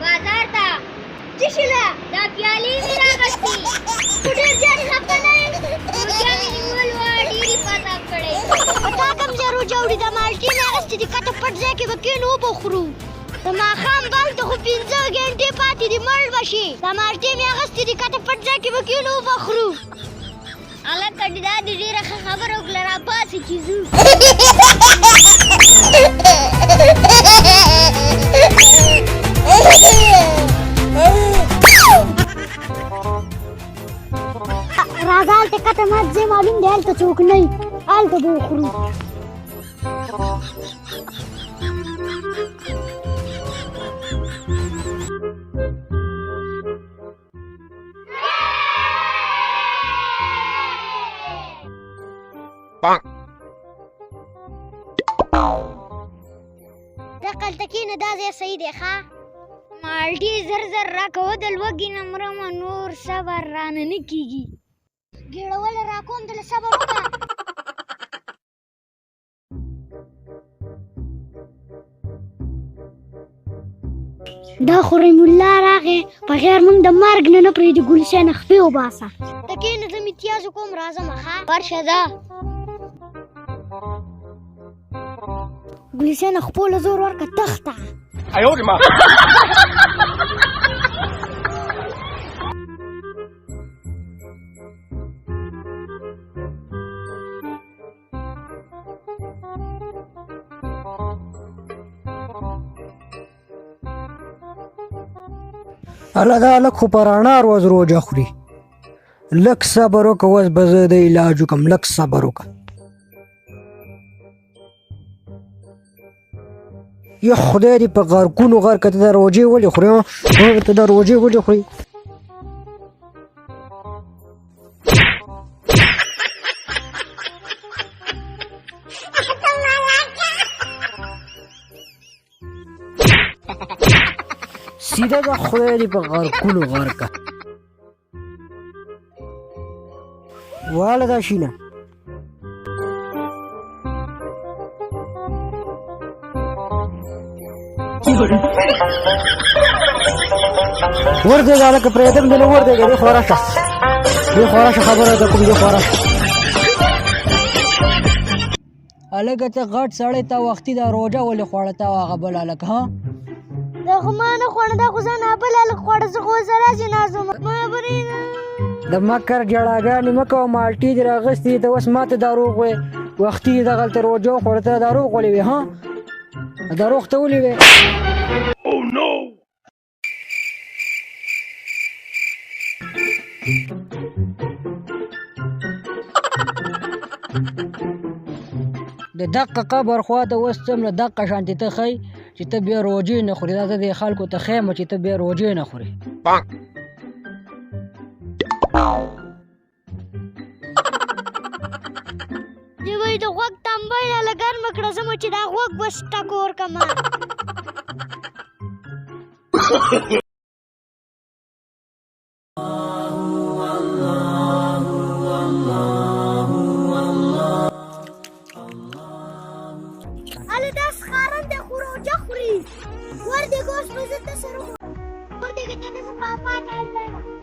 بازار ته څه شله دا پیالې مې راغستې خو ډېر زیات خفه نه یم روژه مې نیول وه ډېرې پاتاب کړی تا کوم ځای روژه وړي دا مالټې مې اخېستې دي کته پټ ځای کې به کښېنو وبه خورو د ماښام بانک ته خو 15 ګنټې پاتې دي مړ به شي دا مالټې مې اخېستې دي کته پټ ځای کې به کښېنو وبه خورو هلکه دا دې ډېره ښه خبره وکړه راپاڅې چې ځو راځه هلته کته مات ځای معلوم دی هلته څوک نه وي هلته به وخورو دقلته کښېنه دا ځای صحیح دی ښه مالټې زر زر راکوه د لوږې نه مرمه نور صبر رانه نه کېږي ګېړوله راکوم دله صبر وکړه دا خو رحیم الله راغی بغیر موږ د مرګ نه نه پرېږدي ګلشنه خپې وباسه ته کښېنه زه امتیاز وکړم راځمه ښه ورشه ځه ګلشنه خپو له زور ورکړه تخته الله دا لږ خو په رڼا روز روژه خوري لږ صبر وکړه اوس به زه د علاج وکړم لږ صبر وکړه یا خدای دې په غرقونو غرق ته دا روژې ولې خورې ته دا روژې ولې خورې سیده دا خدای دې په غرقونو غرقه واله دا شینه ورده هلکه پرېږدم دې نه وردېږه دې خوا راشه خبره ده کوم دې خوا راشه هلکه ته غټ سړی تا وختي دا روژه ولې خوړه تا هغه بل هلک ها دا خو ما نه خوړه دا خو ځان بل هلک خوړه زه خو اوس راسې ناست وم ما برېږه د مکر جړاګانې مه کوه مالټې دې راغستې ته اوس ما ته دروغ وې وختي دې دغلته روژه وخوړه ته دروغ ولې وې ها دروغ ته ولې وې د دقه قبر خوا ته اوس څومره دقه شانتې ته ښایي چې ته بیا روژې نه خورې دا زه دې خلکو ته ښیم چې ته بیا روژې نه خورې دې وایي د غوږ تنبی راله ګرمه کړه زه مو چې دا غوږ بس ټکور کړمه هله دا سخارن دی خو روژه خوري وردېږه اوس به زه ده سره وردېږه چې نه زه پاپا ته هلته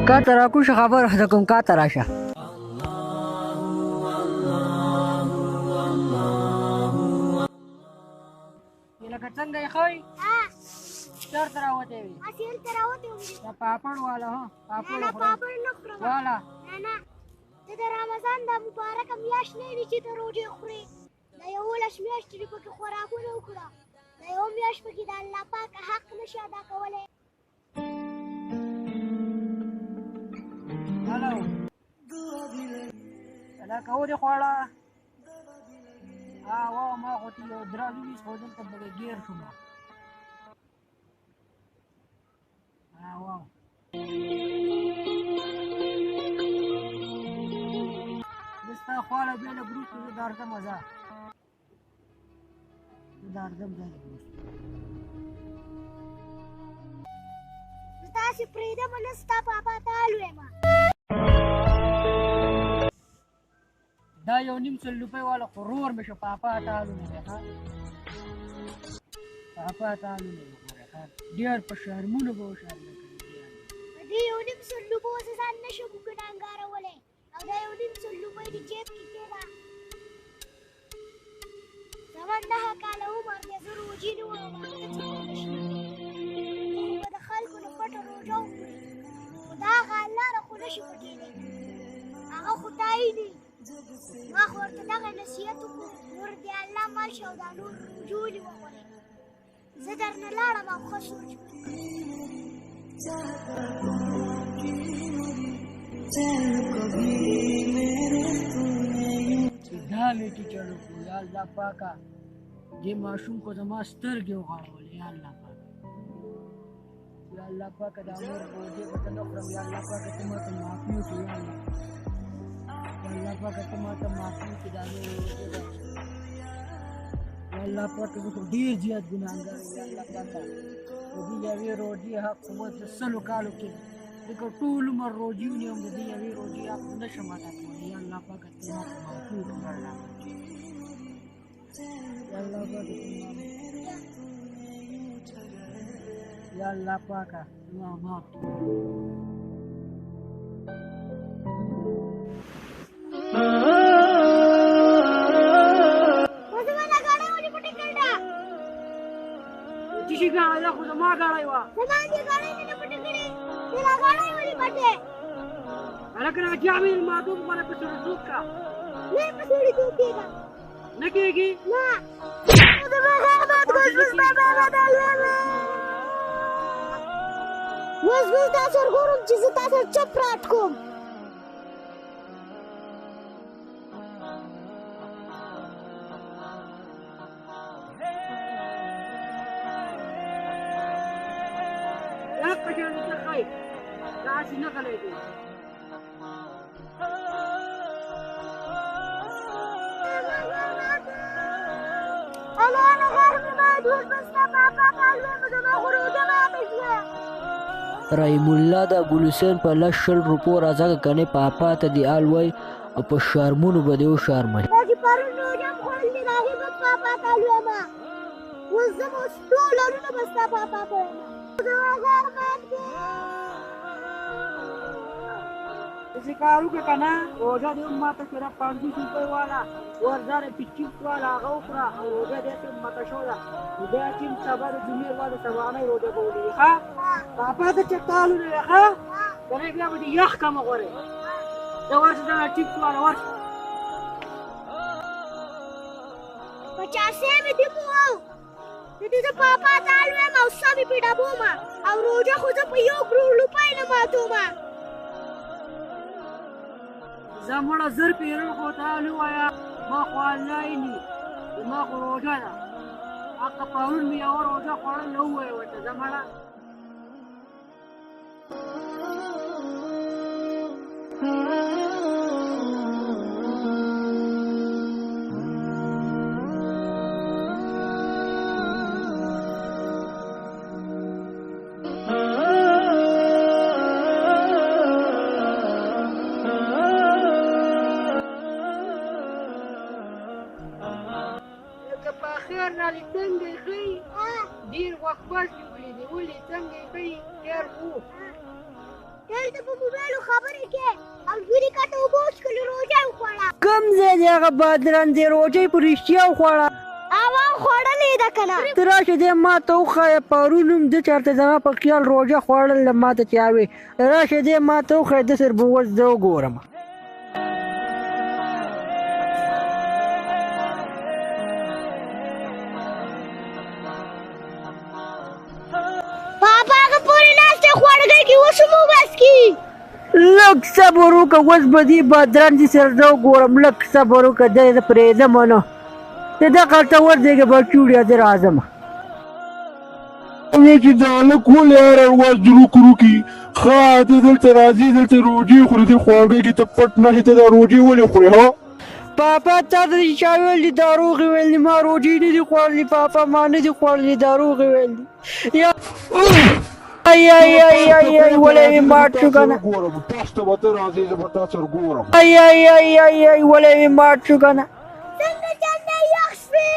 کا ته راکوشه خبره ته کوم کا ته راشه لکه څنګه یې ښایي چېرته راوتې وې دا پاپړ والا ها پاپړ نه خورم والا نه د رمضان دا مبارکه میاشت نه وي چې ته روژې خورې دا 11 میاشتې دي پکې خوراکونه وکړه دا یو میاشت پکې د الله پاکه حق نشي ادا کولی هلکه ودې خواړه وا ما خو ته یو درالي ویس خو دلته به ګیر شوم وا دستا خواله بیا له ګروپ کې درته مزه ځم ځای تاسې پرېږدم نه ستا پاپا ته حال وایم دا یو نیم سل روپۍ والا خو رور مې شو پاپا ته حالونه دی ښه پاپا ته حالونه دی ښه ډېر په شرمونو به وشرمه کړي په دې یو نیم سل روپو زه ځان نه شم ګناهګارولی او دا یو نیم سل روپۍ د جیب کې کېږده زما 9 کاله عمر دی زه روجې نه وم هغه څه کولی شي به د خلکو نه پټه روژه وخوري خو د هغه الله نه خو نه شي پټېدی هغه خدای دی ما خو ورته دغه نصیحت وکړو نور دې الله مال شي او دا نور روژې ولې وخورې زه درنه لاړم او ښه سوچ دا مې ټیچر وکړو یا الله پاکه دې ماشوم کو زما سترګې وغړولې یا الله پاکه یا الله پاکه دا نور روژې به زه نه خورم یا الله پاکه ته ماته معافي وکړې یا الله یا الله پاکه ته ماته معافي وکړې دا نور روژې به یا الله پاکه زه خو ډېر زیات ګناهګار یم یا الله پاکه د دې یوې روژې حق خو به د 100 کالو کې ځکه ټول عمر روژې ونیوم د دې یوې روژې حق نه شم ادا کولی یا الله پاکه ته ماته معافي وکړې یا الله پاکه یا الله پاکه زما معاف څه شي ګاډی دا خو زما ګاډی وه زما دې ګاډۍ مې نه پټه کړې تېره ګاډۍ ولې پټې هلکه راجع مې المعدوم باندې په سړیتوب کا نه په سړیتوب کېږه نه کېږي نه زما خدمت کوشش بابا بدلوي اوس به تا سره ګورم چې زه تا سره چپ رات کوم داسې نه غلی دی رحیم الله دا ګل حسین په 100 روپو راځه کنې پاپا ته دی آل وای او په شرمونو به دی وشرمئ دا چې پرون روژه م خوړل دي د هغې به پاپا ته الویم اوس زه به اوس ټول اړونه به ستا پاپا ته وایم زما غرمت دی داسې کار وکړه که نه روژه دې هم ماته کړه 50 روپۍ والا ورځاره پچیس والا هغه وخوره او روژه دې چې ماته شوې ده نو بیا چې سبا د جمعې ورځ د سبانۍ روژه به ولري ښه پاپا ته چې تالونه وې ښه که نه بیا به دې یخ کمه غورې ته ورشه دغه ټیپس والا ورشه پچاسې مې دې مو د دې د پاپا ته الویم او سا مې پې ډبومه او روژه خو زه په 1 روپۍ نه ماتومه زه مړه زر پیرل خو ته ووایه ما خو آنلاین زما خو روژه ده هغه پرون مې یوه روژه خوړل ووایه ورته زه مړه ډېر وخت بعد مې ولیدې ولې څنګه یې ښایي خیر وو دلته په موبایلو خبرې کې او دوی کاته اوبه وڅښلې روژه یې وخوړه کوم ځای دی هغه بادرنګ دی روژه یې په رښتیا وخوړه اوا خوړلې ده که نه ته راشه دی ما ته وښایه پرون هم ده چېرته زما په خیال روژه خوړل ما ته چا وې راشه دی ما ته وښایه ده سره به اوس زه وګورم لږ صبر وکړه اوس به دې بادرنګ دې سره زه وګورم لږ صبر وکړه دی زه پرېږدم نه ته دغه هلته ورځېږه بچي وړیا زه راځم وی چې دا هلک ولې هر ورځ دروک وروکي ښه ته دلته راځې دلته روژې خورې دې خواږه کې ته پټ نښې ته دا روژې ولې خورې ها پاپا تا ته چا ویل دي دروغ یې ویل دي ما روجې نه دي خوړلې پاپا ما نه دي خوړلې دروغ یې ویل دي یا ای ای ای ای ای ولې مې مات شو که نه تاسو ته به ته راځې زه به تا سره ګورم ای ای ای ای ای ولې مې مات شو که نه څنګه چنده یخ شوې